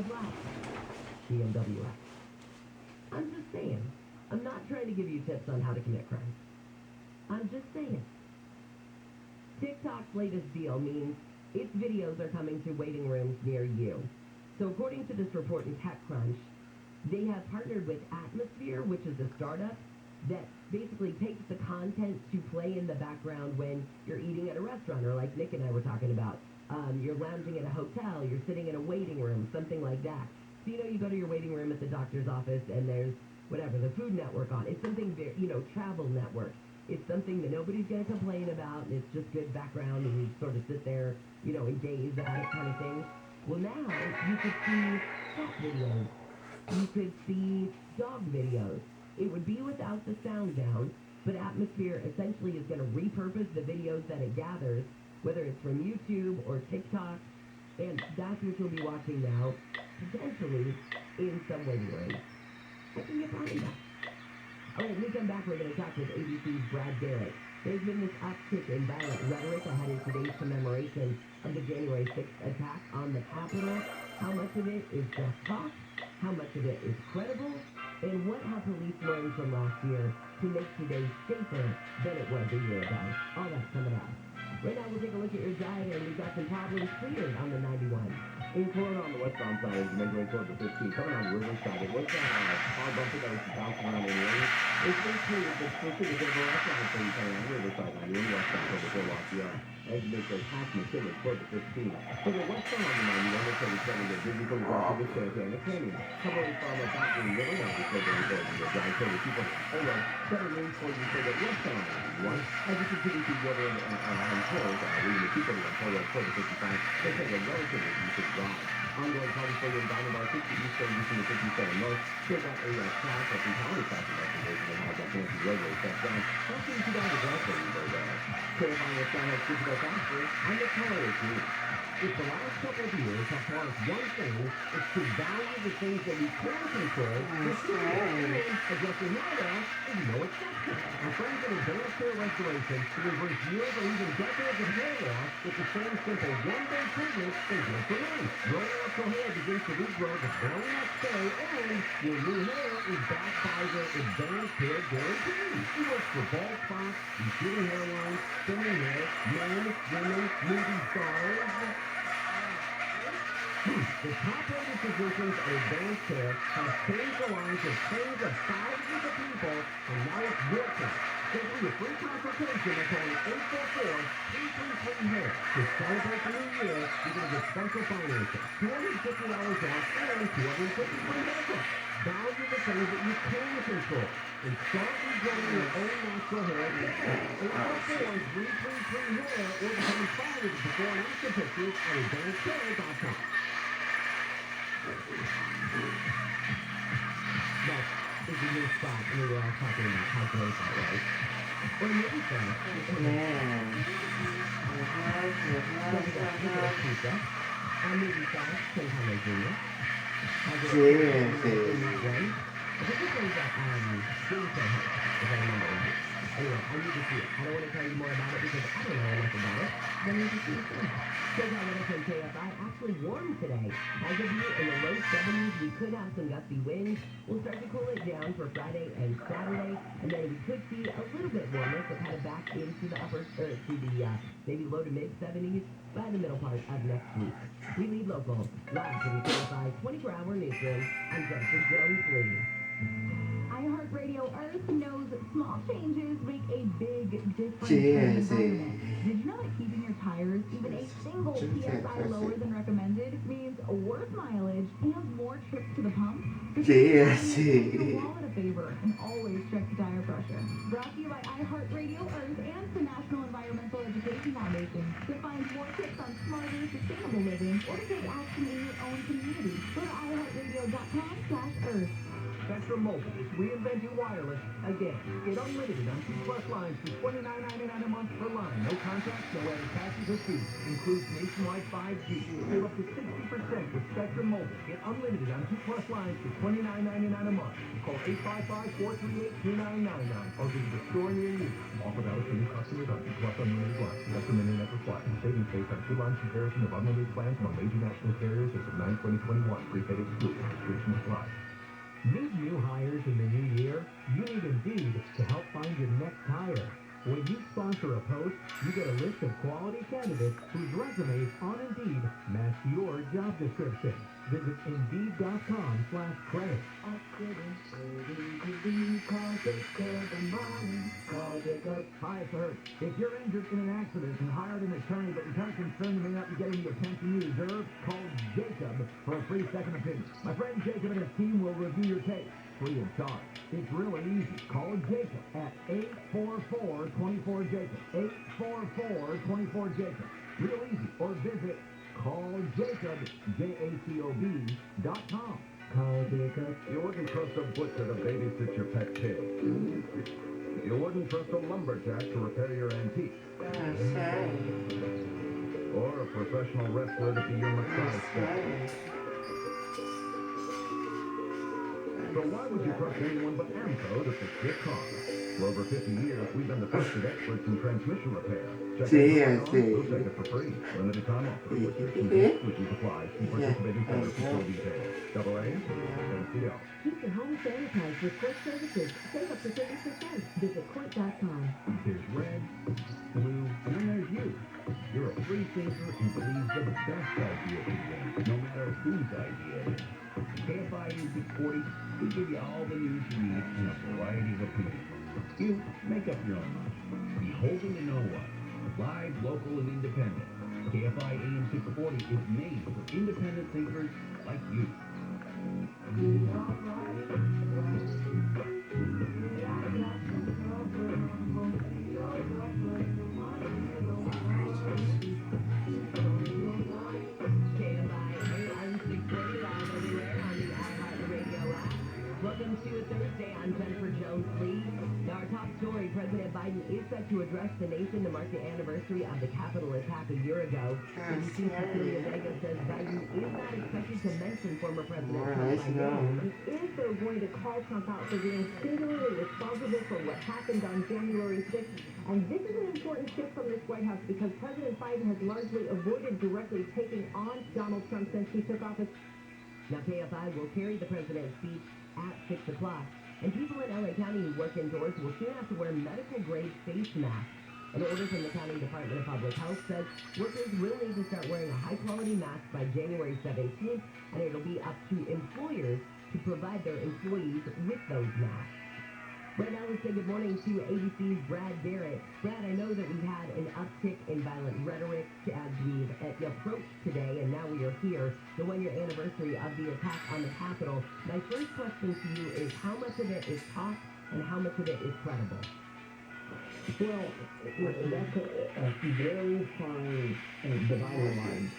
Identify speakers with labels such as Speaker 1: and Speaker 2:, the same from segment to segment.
Speaker 1: with less. BMW. I'm just saying. I'm not trying to give you tips on how to commit crime. I'm just saying. TikTok's latest deal means its videos are coming to waiting rooms near you. So according to this report in TechCrunch, they have partnered with Atmosphere, which is a startup that basically takes the content to play in the background when you're eating at a restaurant, or like Nick and I were talking about. You're lounging at a hotel, you're sitting in a waiting room, something like that. So, you go to your waiting room at the doctor's office and there's whatever, the Food Network on. It's something very, Travel Network. It's something that nobody's going to complain about, and it's just good background, and you sort of sit there, and gaze at it kind of thing. Well, now you could see cat videos. You could see dog videos. It would be without the sound down, but Atmosphere essentially is going to repurpose the videos that it gathers, whether it's from YouTube or TikTok, and that's what you'll be watching now, potentially in some waiting rooms. I can get behind that. All right, when we come back, we're going to talk with ABC's Brad Garrett. There's been this uptick in violent rhetoric ahead of today's commemoration of the January 6th attack on the Capitol. How much of it is just talk? How much of it is credible? And what have police learned from last year to make today safer than it was a year ago? All that's coming up. Right now, we'll take a look at your drive, and we've got some problems cleared on the 91.
Speaker 2: In Florida on the westbound side, as you mentioned, toward the 15, coming on Riverside, it was that car bumper that was bouncing around in the lane. It's been cleared, but still see a bit of a rush hour for you coming on Riverside, on the westbound toward the Fort Yard. As you make those half McKinley toward the 15. So the westbound on the 91, they're trying to get busy from the to the stairs here in the canyon. Covering from a back in the middle, now just making it go to the drive, so the people, better news for you for the westbound on 91. As you continue to water and hills, leaving the people on toward the 55, they're taking a relatively easy drive. Ongoing party for you down about 60 East End, using the 57 North. Still got a class of brutality class investigation and how that fancy roadway steps down. How can you down the drive for you there? Clarifying what's down at Physical Faster, I'm the color issue. If the last couple of years have taught us one thing, it's to value the things that we can control, addressing now is no exception. Our friends at Advanced Hair Restoration to reverse years or even decades of hair loss with the same simple one-day treatment is good for men. Your natural hair begins to regrow the very next day, and your new hair is backed by the Advanced Hair Guarantee. It works for bald spots, receding hairlines, thinning hair, men, women, movie stars. The top-rated physicians at Advanced Hair have changed the lives of tens of thousands of people, and now it's working. Schedule your free consultation by calling 844-333-HAIR. To celebrate the new year, you're going to get special financing, $250 off, and $250 free medical. Value the things that you can control, and start regrowing your own natural hair today. 844-333-HAIR, or become inspired with before and after pictures at AdvancedHair.com. That is a new spot, and we were all talking about how great that was. Or maybe so. Pizza. Movie stars, Ken Conway Jr. I think this one's a skincare house, if I remember right. Anyway, I need to see it. I don't want to tell you more about it because I don't know enough about it. I need to see it first. Shows how little from KFI actually warm today. As of you in the low 70s, we could have some gusty winds. We'll start to cool it down for Friday and Saturday, and then we could see a little bit warmer, so kind of back into the maybe low to mid 70s by the middle part of next week. We lead local, live from KFI 24-hour newsroom. I'm Jennifer Jones-Lee. iHeartRadio Earth knows small changes make a big difference in the environment. Did you know that keeping your tires even a single PSI lower than recommended means worse mileage and more trips to the pump? Do your wallet a favor and always check the tire pressure. Brought to you by iHeartRadio Earth and the National Environmental Education Foundation. To find more tips on smarter, sustainable living or to take action in your own community, go to iHeartRadio.com/Earth.
Speaker 3: Spectrum Mobile is reinventing wireless again. Get unlimited on 2+ lines for $29.99 a month per line. No contracts, no added taxes or fees. Includes nationwide 5G. Save up to 60% with Spectrum Mobile. Get unlimited on 2+ lines for $29.99 a month. Call 855-438-2999 or visit a store near you. Offer valid for new customers on 2+ unlimited lines. Spectrum Internet required. Savings based on 2-line comparison of unlimited plans among major national carriers as of 9/2021. Prepaid exclusive. Restrictions apply. Need new hires in the new year? You need Indeed to help find your next hire. When you sponsor a post, you get a list of quality candidates whose resumes on Indeed match your job description. Visit Indeed.com/credit. Hi, it's Hurt. If you're injured in an accident and hired an attorney, but you're kind of concerned you may not be getting the attention you deserve, call Jacob for a free second opinion. My friend Jacob and his team will review your case. Free of charge. It's really easy. Call Jacob at 844-24-JACOB. 844-24-JACOB. Real easy. Or visit calljacob.com. Call Jacob.
Speaker 2: You wouldn't trust a butcher to babysit your pet pig. You wouldn't trust a lumberjack to repair your antique. Or a professional wrestler to be your massage therapist. So why would you trust anyone but AMCO to fix your car? For over 50 years, we've been the trusted experts in transmission repair. Check out we'll take it for free. Limited time offer. Restrictions and exclusions apply. See participating sellers for full details. AA NCO.
Speaker 1: Keep your home sanitized with Quart services. Save up to 30%. Visit Quart.com.
Speaker 3: There's red, blue, and then there's you. You're a free thinker who believes the best idea can win, no matter whose idea it is. Kfi Am 640, we give you all the news you need in a variety of opinions. You make up your own mind. Beholden to no one. Live, local, and independent. Kfi Am 640 is made for independent thinkers like you.
Speaker 1: Welcome to a Thursday. I'm Jennifer Jones-Lee. Now, our top story, President Biden is set to address the nation to mark the anniversary of the Capitol attack a year ago. ABC Cecilia Vega says Biden is not expected to mention former President Trump by name.
Speaker 4: He is, though, going to call Trump out for being singularly responsible for what happened on January 6th. And this is an important shift from this White House because President Biden has largely avoided directly taking on Donald Trump since he took office.
Speaker 1: Now, KFI will carry the president's speech at 6 o'clock. And people in LA County who work indoors will soon have to wear medical-grade face masks. An order from the County Department of Public Health says workers will need to start wearing a high-quality mask by January 17th, and it'll be up to employers to provide their employees with those masks. Right now, let's say good morning to ABC's Brad Garrett. Brad, I know that we've had an uptick in violent rhetoric as we've approached today, and now we are here, the one-year anniversary of the attack on the Capitol. My first question to you is how much of it is talk and how much of it is credible?
Speaker 5: Well, that's a very fine dividing line,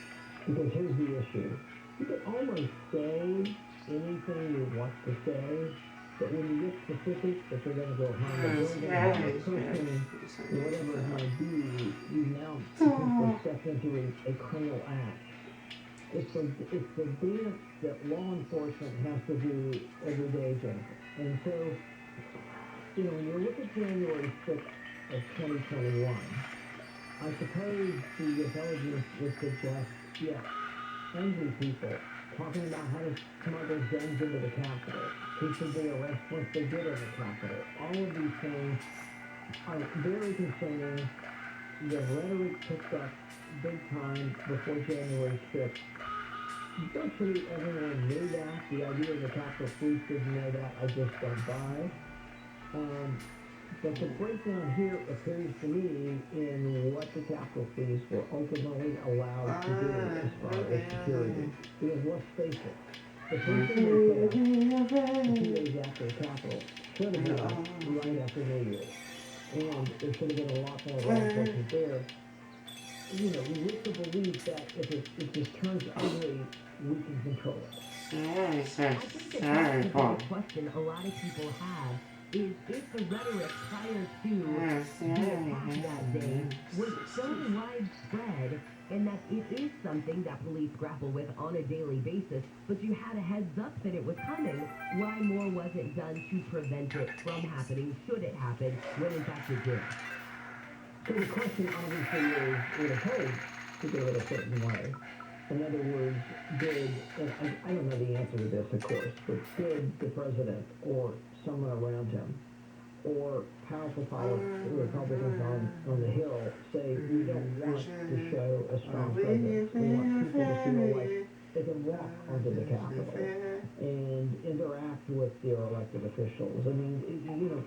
Speaker 5: because here's the issue. You can almost say anything you want to say, but when you get specific, if you're going to go harm a building, or a person, whatever it might be, you now potentially step into a criminal act. It's the dance that law enforcement has to do every day, Jennifer. And so, you know, when you look at January 6th of 2021, I suppose the intelligence would suggest, yes, angry people talking about how to smuggle guns into the Capitol, who should they arrest once they get in the Capitol. All of these things are very concerning. The rhetoric picked up big time before January 6th. Virtually everyone knew that. The idea of the Capitol Police didn't know that. I just don't buy. But the breakdown here appears to me in what the Capitol Police were ultimately allowed to do as far as security. Because let's face it, the first thing they put out 2 days after the Capitol should have been right after New Year's. And there should have been a lot more law enforcement there. with the belief that if this turns ugly, we can control it.
Speaker 1: I think that's the biggest question a lot of people have is if the rhetoric prior to the attack that day was so widespread and that it is something that police grapple with on a daily basis, but you had a heads up that it was coming, why more wasn't done to prevent it from happening, should it happen, when in fact it did?
Speaker 5: So the question obviously is, we're told to do it a certain way. In other words, and I don't know the answer to this, of course, but did the president or someone around him or powerful Republicans on the Hill say, we don't want to show a strong presence. We want people to feel like they can walk onto the Capitol and interact with their elected officials. I mean,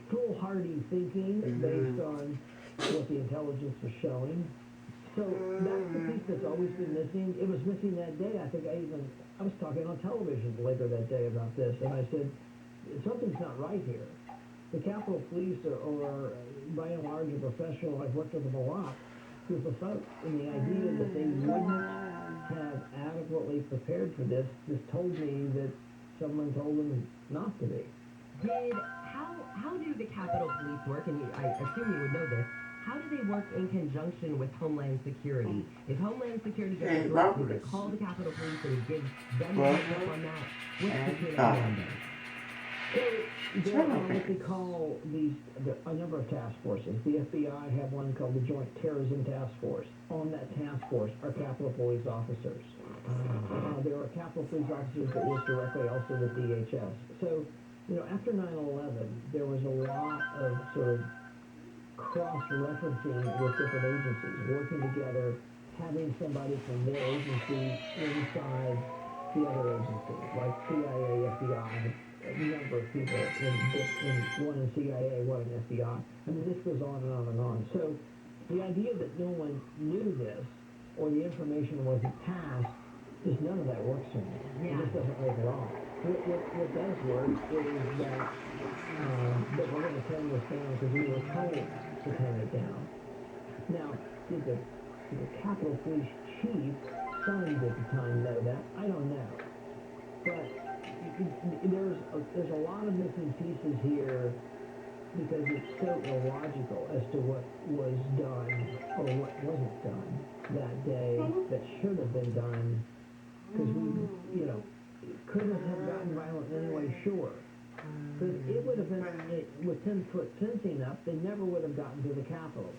Speaker 5: foolhardy thinking based on what the intelligence was showing. So that's the piece that's always been missing. It was missing that day. I think I was talking on television later that day about this, and I said, something's not right here. The Capitol Police are by and large, a professional. I've worked with them a lot, group of folks, and the idea that they wouldn't have adequately prepared for this just told me that someone told them not to be.
Speaker 1: How do the Capitol Police work? And I assume you would know this. How do they work in conjunction with Homeland Security? If Homeland Security gets directed to call the Capitol Police and give them a heads up on that, what's the chain of command there?
Speaker 5: So there are what they call a number of task forces. The FBI have one called the Joint Terrorism Task Force. On that task force are Capitol Police officers. There are Capitol Police officers that work directly also with DHS. So, after 9/11, there was a lot of sort of cross-referencing with different agencies, working together, having somebody from their agency inside the other agencies, like CIA, FBI, a number of people in one in CIA, one in FBI. I mean, this goes on and on and on. So the idea that no one knew this or the information wasn't passed, just none of that works for me. It just doesn't work at all. What does work is that we're going to turn this down because we were told to turn it down. Now, did the Capitol Police chief, signed at the time, know that? I don't know. But there's a lot of missing pieces here because it's so illogical as to what was done or what wasn't done that day that should have been done because we, couldn't have gotten violent in any way, sure. Because it would have been, with 10-foot fencing up, they never would have gotten to the Capitol.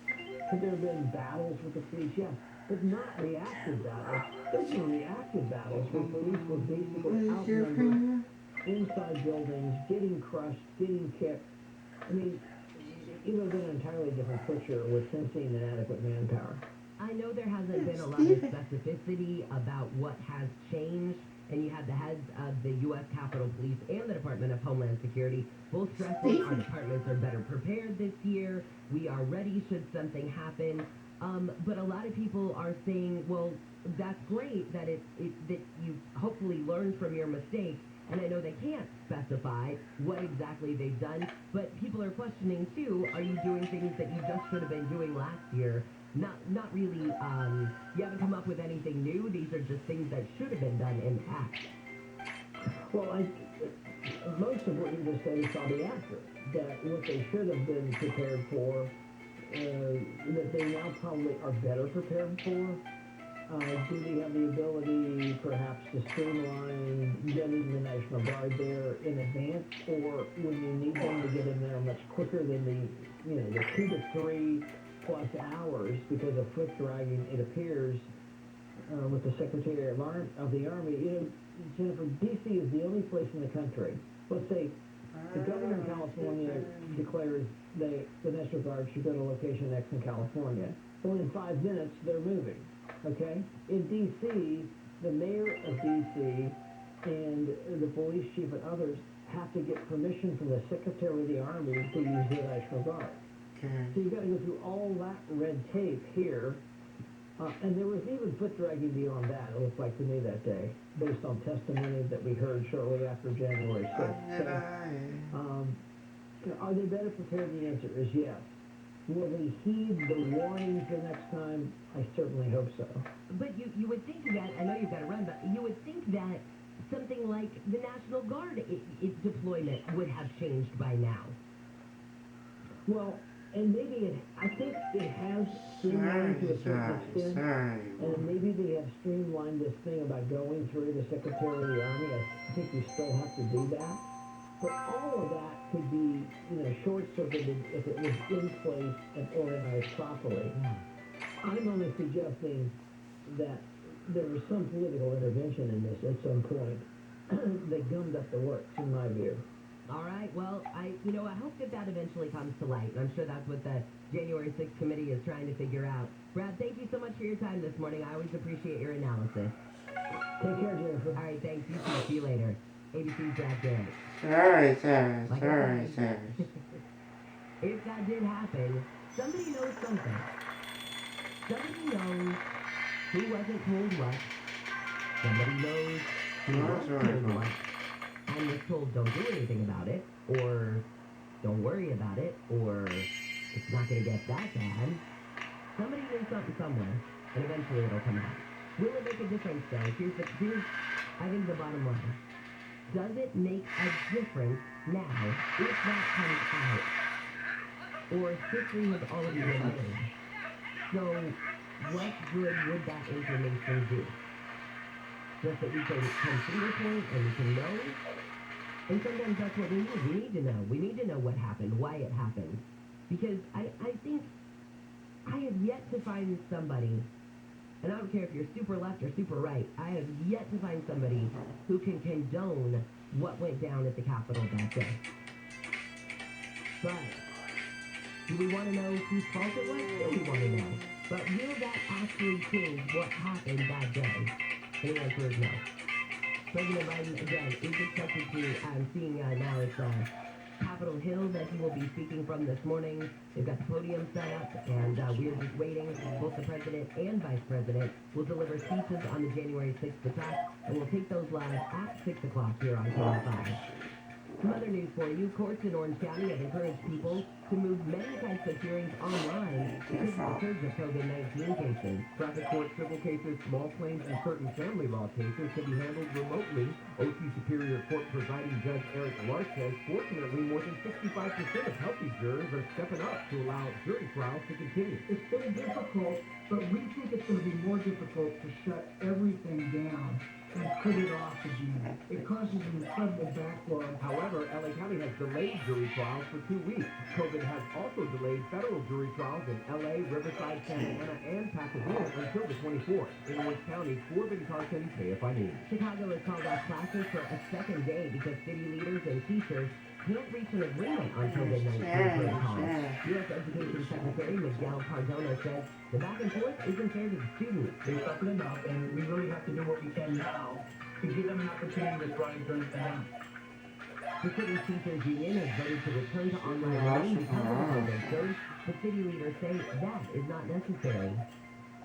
Speaker 5: Could there have been battles with the police? Yes. But not reactive battles. There's been reactive battles where police were basically outnumbered inside buildings, getting crushed, getting kicked. I mean, it would have been an entirely different picture with fencing and adequate manpower.
Speaker 1: I know there hasn't been a lot of specificity about what has changed, and you had the heads of the U.S. Capitol Police and the Department of Homeland Security both stressing our departments are better prepared this year. We are ready should something happen. But a lot of people are saying, well, that's great that that you hopefully learned from your mistakes. And I know they can't specify what exactly they've done, but people are questioning too, are you doing things that you just should have been doing last year? Not really, you haven't come up with anything new. These are just things that should have been done in the past.
Speaker 5: Well, most of what you just said is probably accurate. That what they should have been prepared for, that they now probably are better prepared for. Do they have the ability, perhaps, to streamline getting the National Guard there in advance, or when you need them to get in there much quicker than the 2 to 3 plus hours because of foot dragging, it appears, with the Secretary of the Army. Jennifer, D.C. is the only place in the country. Let's say the governor in California declares the National Guard should go to location X in California. Well, in 5 minutes, they're moving. Okay? In D.C., the mayor of D.C. and the police chief and others have to get permission from the Secretary of the Army to use the National Guard. So you've got to go through all that red tape here. And there was even foot dragging beyond that, it looked like to me that day, based on testimony that we heard shortly after January 6th. So, are they better prepared? The answer is yes. Will they heed the warnings the next time? I certainly hope so.
Speaker 1: But you would think that, I know you've got to run, but you would think that something like the National Guard, its deployment would have changed by now.
Speaker 5: Well, and maybe I think it has streamlined to a certain extent. And maybe they have streamlined this thing about going through the Secretary of the Army. I think you still have to do that. But all of that could be, short-circuited if it was in place and organized properly. I'm only suggesting that there was some political intervention in this at some point. They gummed up the works, in my view.
Speaker 1: All right, well, I hope that eventually comes to light. I'm sure that's what the January 6th committee is trying to figure out. Brad, thank you so much for your time this morning. I always appreciate your analysis.
Speaker 5: Take care, Jennifer.
Speaker 1: All right, thanks. You too. See you later. ABC's Brad Garrett.
Speaker 6: Sorry.
Speaker 1: If that did happen, somebody knows something. Somebody knows who wasn't told what. Somebody knows who was told what. And was told don't do anything about it, or don't worry about it, or it's not going to get that bad. Somebody knew something somewhere, and eventually it'll come out. Will it make a difference, though? Here's I think, the bottom line. Does it make a difference now if that comes out? Or history has already been made? So, what good would that information do? Just that we can fingerpoint and we can know? And sometimes that's what we need. We need to know. We need to know what happened, why it happened. Because I think I have yet to find somebody, and I don't care if you're super left or super right, I have yet to find somebody who can condone what went down at the Capitol that day. But do we want to know whose fault it was? Yeah, we want to know. But will that actually change what happened that day? And the answer is no. President Biden, again, is expected to, I'm seeing now it's Capitol Hill that he will be speaking from this morning. They've got the podium set up, and we're just waiting. Both the president and vice president will deliver speeches on the January 6th attack, and we'll take those live at 6 o'clock here on KFI. Some other news for you. Courts in Orange County have encouraged people to move many types of hearings online because of the surge of COVID-19 cases.
Speaker 2: Traffic court civil cases, small claims, and certain family law cases can be handled remotely. OC Superior Court presiding Judge Eric Lark says, fortunately, more than 65% of healthy jurors are stepping up to allow jury trials to continue.
Speaker 7: It's been difficult, but we think it's going to be more difficult to shut everything down and put it off again. It causes an incredible backlog.
Speaker 2: However, LA County has delayed jury trials for 2 weeks. COVID has also delayed federal jury trials in LA, Riverside, Santa Ana, and Pasadena until the 24th. In Orange County, Corbin Carson, KFI News.
Speaker 1: Chicago has called off classes for a second day because city leaders and teachers can't reach an agreement on COVID-19 protocols. U.S. Education Secretary Miguel Cardona says the back and forth isn't fair to the students.
Speaker 7: They're suffering enough, and we really have to do what we can now to give them an opportunity to thrive during the pandemic.
Speaker 1: The city's teachers union has voted to return to online learning because of the COVID surge, but city leaders say that is not necessary.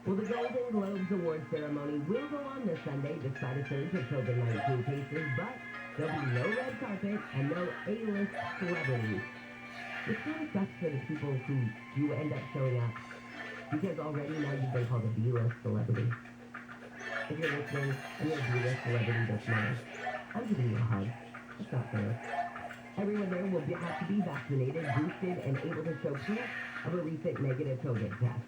Speaker 1: Well, the Golden Globes Award ceremony will go on this Sunday despite a surge of COVID-19 cases, but there'll be no red carpet and no A-list celebrities. It kind of sucks for the people who do end up showing up, because already now you've been called a B-list celebrity. If you're listening, and you're a B-list celebrity this month, I'm giving you a hug. It's not fair. Everyone there will have to be vaccinated, boosted, and able to show proof of a recent negative COVID test.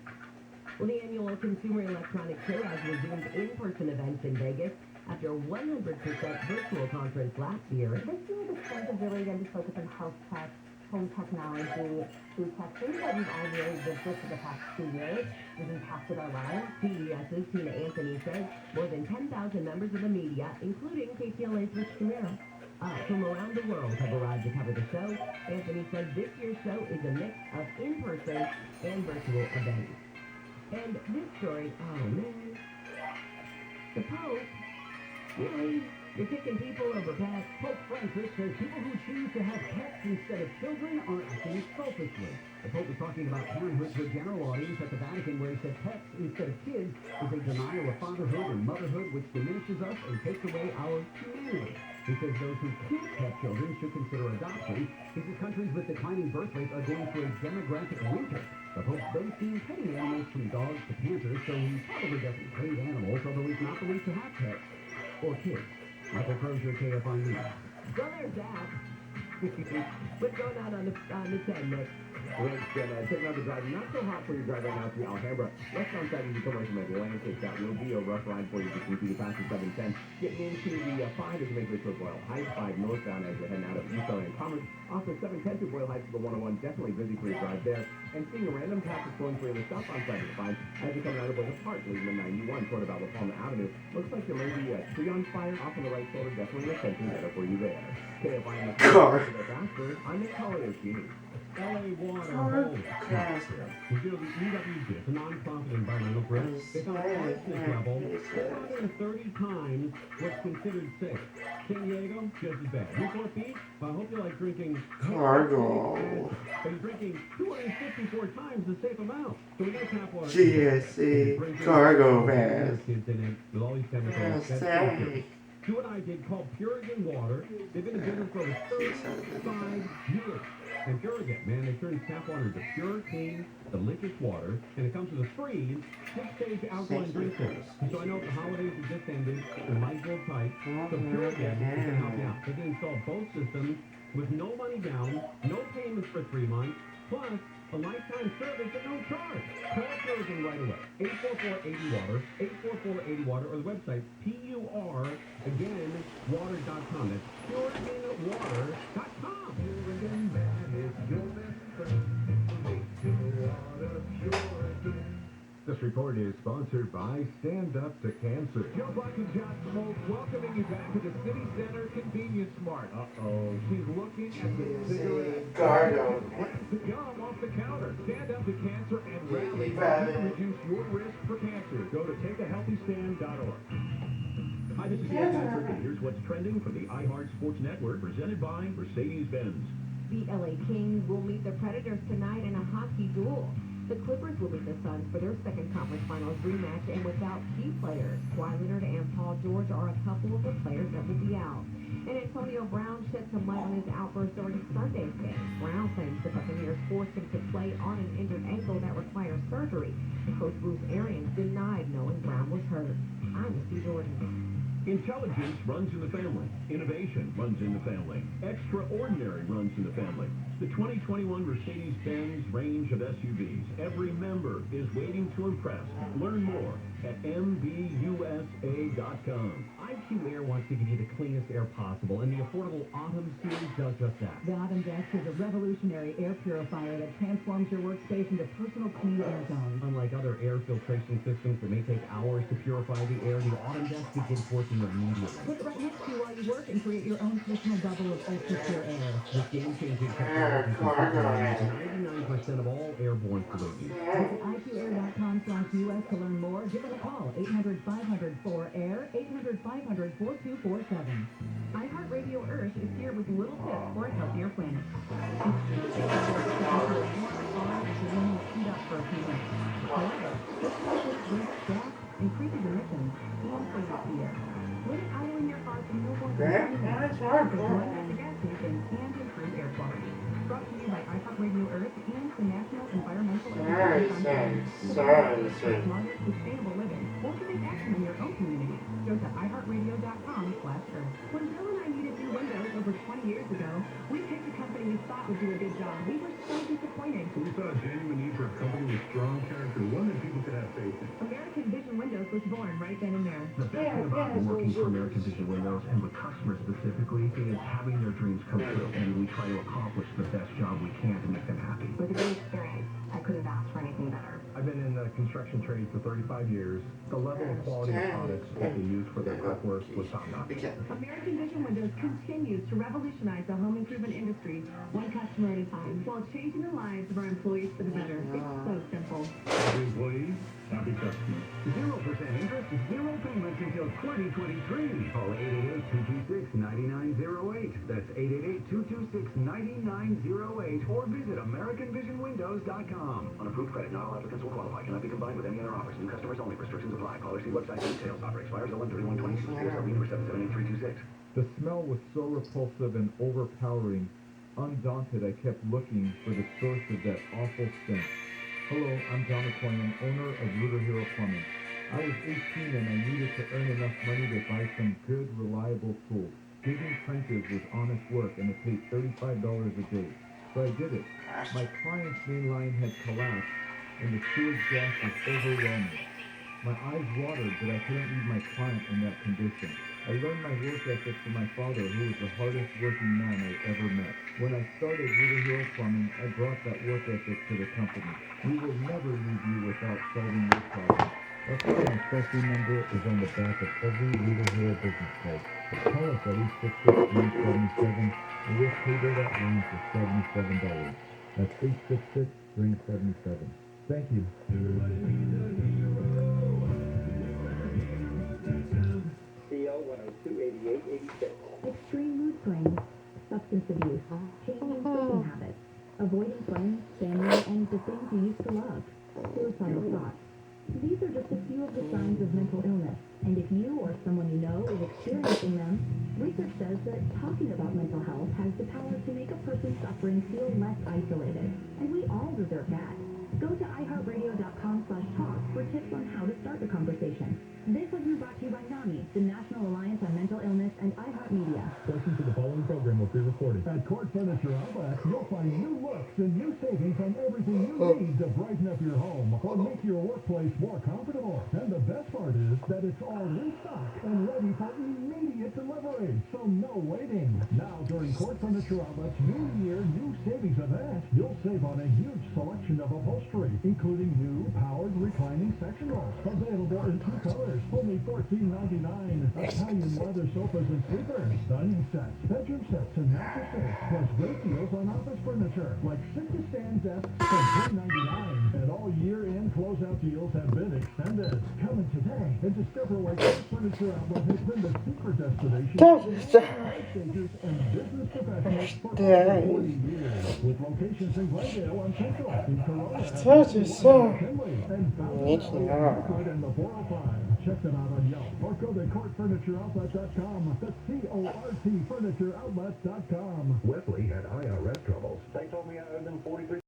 Speaker 1: Well, the annual Consumer Electronics Show has resumed in-person events in Vegas after a 100% virtual conference last year.
Speaker 4: This year, the trend is really going to focus on health tech, home technology, food tech, things that we've all really lived with for the past 2 years. It's impacted our lives.
Speaker 1: CES's Tina Anthony says more than 10,000 members of the media, including KTLA's Rich Camaro, from around the world have arrived to cover the show. Anthony says this year's show is a mix of in-person and virtual events. And this story, oh man, the Pope, really? You're kicking people over pets?
Speaker 2: Pope Francis says people who choose to have pets instead of children are acting selfishly. The Pope was talking about parenthood to a general audience at the Vatican, where he said pets instead of kids is a denial of fatherhood and motherhood which diminishes us and takes away our humanity. because those who can't have children should consider adoption. He says countries with declining birth rates are going through a demographic winter. The Pope's been seen petting animals from dogs to panthers, so he probably doesn't hate animals, although he's not believed to have pets. Or kids. Michael Crozier, KFI News.
Speaker 1: So there's that. What's going on the 10, Nick?
Speaker 2: Let's take another drive. Not so hot for your drive right now to Alhambra. Westbound side of the commercial med Atlantic. That will be a rough ride for you between you past the 710. Getting into the 5 as you make way toward Boyle Heights, 5 northbound as you're heading out of Eastern and Commerce. Off the 710 to Boyle Heights to the 101. Definitely busy for your drive there. And seeing a random traffic flowing through the southbound side of the 5 as you're coming out of Boyle Park, leaving the 91 toward about La Palma Avenue. Looks like there may be a tree on fire off on the right shoulder. Definitely attention better for you there. KFI in the
Speaker 6: Car.
Speaker 2: I'm Nick Collier, LA Water
Speaker 6: Car.
Speaker 2: Home. You know, the EWG, it's a non-profit environmental group. It's on arsenic level 430 times what's considered safe. San Diego, just as bad. Newport Beach, I hope you like drinking
Speaker 6: Cargo.
Speaker 2: but you're drinking 254 times the safe amount. So we got tap water.
Speaker 6: GSC Cargo Pass.
Speaker 2: Kids in it with all these chemicals. That's dangerous. Do what I did called Purigan Water. They've been in business for over 35 years. And Purigan, man, they turn tap water into pure, clean, delicious water. And it comes with a free 6-stage alkaline drink service. So I know the holidays have just ended and life's a little tight. So Purigan is going to help you out. They can install both systems with no money down, no payments for 3 months, plus a lifetime service at no charge. Call Purigan right away. 844-80-WATER, 844-80-WATER, or the website, PUR, again, water.com. That's PuriganWater.com. Purigan, man, is your best friend. Make your water pure again. This report is sponsored by Stand Up to Cancer. Joe Buck and John Smoke welcoming you back to the City Center Convenience Mart. Uh-oh. She's looking at the cigarette.
Speaker 6: Cargo.
Speaker 2: The gum off the counter. Stand Up to Cancer and rally to reduce your risk for cancer. Go to takeahealthystand.org. Hi, this is Dan Patrick, and here's what's trending from the iHeart Sports Network, presented by Mercedes-Benz.
Speaker 4: The LA Kings will meet the Predators tonight in a hockey duel. The Clippers will meet the Suns for their second conference finals rematch, and without key players. Kawhi Leonard and Paul George are a couple of the players that will be out. And Antonio Brown shed some light on his outburst during Sunday's game. Brown claims the Buccaneers forced him to play on an injured ankle that requires surgery. Coach Bruce Arians denied knowing Brown was hurt. I'm Steve Jordan.
Speaker 8: Intelligence runs in the family. Innovation runs in the family. Extraordinary runs in the family. The 2021 Mercedes-Benz range of SUVs. Every member is waiting to impress. Learn more at MBUSA.com.
Speaker 2: IQ Air wants to give you the cleanest air possible, and the affordable Autumn Series does just that.
Speaker 9: The Autumn Desk is a revolutionary air purifier that transforms your workspace into personal clean air zones.
Speaker 2: Unlike other air filtration systems that may take hours to purify the air, the Autumn Desk begins working immediately.
Speaker 9: Put it right next to you while you work and create your own personal bubble of ultra-pure air.
Speaker 2: This game-changing technology contains 99% of all airborne pollutants.
Speaker 9: Visit IQAir.com/US to learn more. Give them a call, 800-500-4AIR, 800-500-4247. iHeartRadio Earth is here with little tips for a healthier planet. Speed up for a few minutes. However, this process boosts gas, increases emissions, and pollutes the air. Limit idling your car to no more than 20 minutes. Going at the gas station and improve air quality. Brought to you by iHeartRadio Earth and the National Environmental Education Foundation. Smarter, sustainable living. Won't you take action in your own community? Go to iHeartRadio.com/Earth. When Bill and I needed new windows over 20 years ago, we picked a company we thought would do a good job. We were so disappointed.
Speaker 8: We saw a genuine need for a company with strong character, one that people could have faith in.
Speaker 4: American Vision Windows was born right then and there.
Speaker 3: The best thing about working for American Vision Windows and with customers specifically is having their dreams come true. And we try to accomplish the best job we can to make them happy.
Speaker 4: It was a great experience. I couldn't have asked for anything better.
Speaker 3: I've been in the construction trade for 35 years. The level of quality of products that they use for their artwork was top-notch.
Speaker 4: American Vision Windows continues to revolutionize the home improvement industry, one customer at a time, while changing the lives of our employees for the better. It's so simple.
Speaker 8: Happy employees, happy customers.
Speaker 3: 0% interest, 0 payments until 2023. Call 888-226-9908. That's 888-226-9908. Or visit AmericanVisionWindows.com.
Speaker 10: Unapproved credit, not all applicants will qualify. Cannot be combined with any other offers. New customers only. Restrictions apply. Caller see website for details. Offer expires 11/31/26. Number 778-326.
Speaker 3: The smell was so repulsive and overpowering. Undaunted, I kept looking for the source of that awful stench. Hello, I'm John McCoyan, owner of Rooter Hero Plumbing. I was 18 and I needed to earn enough money to buy some good, reliable tools. Digging trenches was honest work and it paid $35 a day. So I did it. My client's main line had collapsed and the sewage gas was overwhelming. My eyes watered, but I couldn't leave my client in that condition. I learned my work ethic from my father, who was the hardest working man I ever met. When I started Rooter Hero Plumbing, I brought that work ethic to the company. We will never leave you without solving your problem. That's why my toll-free number is on the back of every Rooter Hero business card. Call us at 866-DREAM77 and we'll cable that line for $77. That's 866-DREAM77. Thank you.
Speaker 5: CO 102-8886.
Speaker 9: Extreme mood swings, substance abuse, changing sleeping habits, avoiding friends, family, and the things you used to love, suicidal thoughts. These are just a few of the signs of mental illness, and if you or someone you know is experiencing them, research says that talking about mental health has the power to make a person suffering feel less isolated, and we all deserve that. Go to iHeartRadio.com/talk for tips on how to start the conversation. This has been brought to you by NAMI, the National Alliance on Mental Illness, and iHeartMedia.
Speaker 3: Portions of the following program will be recorded.
Speaker 8: At Court Furniture Outlet, you'll find new looks and new savings on everything you need to brighten up your home or make your workplace more comfortable. And the best part is that it's all in stock and ready for immediate delivery, so no waiting. Now, during Court Furniture Outlet's New Year, New Savings event, you'll save on a huge selection of upholstery, including new powered reclining sectionals, available in 2 colors. Only $14.99. Italian leather sofas and sleepers, dining sets, bedroom sets, and mattresses. Plus great deals on office furniture, like sit-to-stand desks for $3.99. And all year-end closeout deals have been extended. Come in today and discover why Court Furniture Outlet has been the secret destination for exchanges and business professionals for over 40 years. With locations in Glendale on Central, in Corona, McKinley, and Fountain Valley, and the 405. Check them out on Yelp or go to CourtFurnitureOutlet.com. That's CORT FurnitureOutlet.com.
Speaker 3: Wesley had IRS troubles.
Speaker 10: They told me I owed them $43.